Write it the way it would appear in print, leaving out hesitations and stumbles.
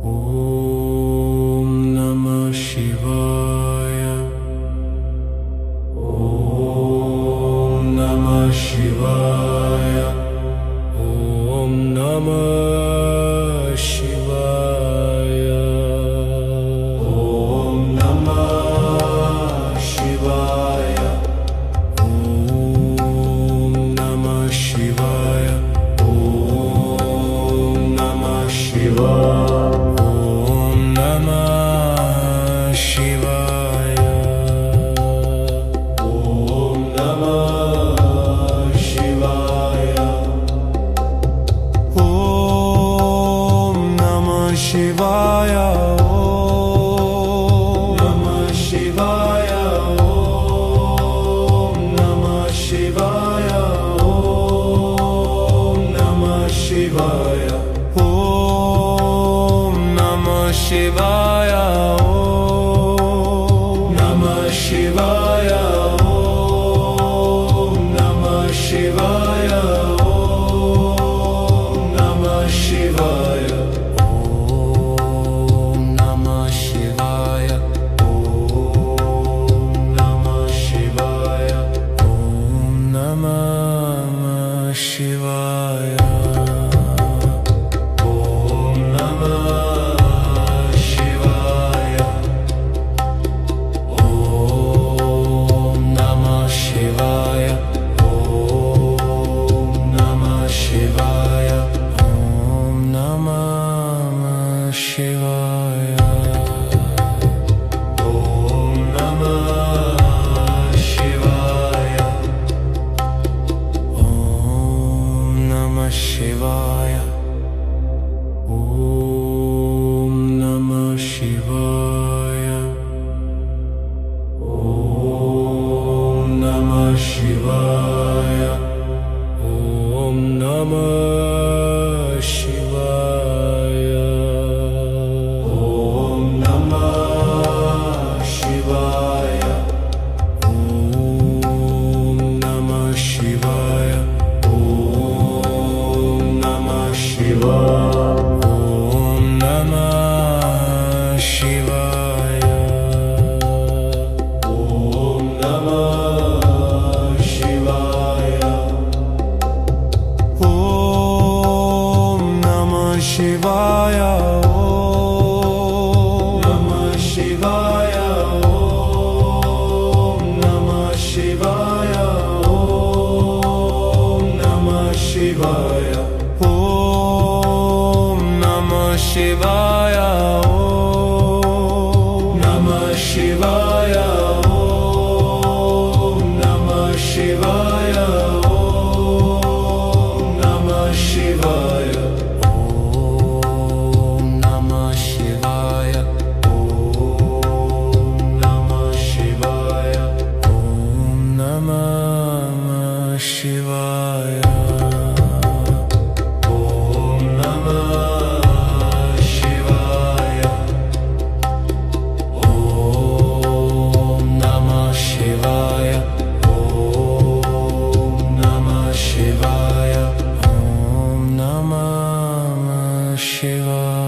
ॐ नमः शिवाय। ॐ नमः शिवाय। ॐ नमः शिवाय। ॐ नमः शिवाय। ॐ नमः शिवाय। ॐ नमः शिवाय। शिवाय। ॐ नमः शिवाय। ॐ नमः शिवाय। ॐ नमः शिवाय। ॐ नमः शिवाय। ॐ नमः शिवाय। ॐ नमः शिवाय। ॐ नमः शिवाय। शिवाय। ॐ नमः शिवाय। ॐ नमः शिवाय। ॐ नमः शिवाय। ॐ नमः शिवाय। ॐ नमः शिवाय। शिवाय। ॐ नमः शिवाय। ॐ नमः शिवाय। ॐ नमः शिवाय। ॐ नमः शिवाय। ॐ नमः शिवाय। ॐ नमः शिवाय। ॐ नमः शिवाय। ॐ नमः शिवाय। ॐ नमः शिवाय। ॐ नमः शिवाय। ॐ नमः शिवाय। ॐ नमः शिवाय। ॐ नमः शिवाय। ॐ नमः शिवाय। ॐ नमः शिवाय। ॐ नमः शिवाय। ॐ नमः शिवाय। ॐ नमः शिवाय। शिवाय।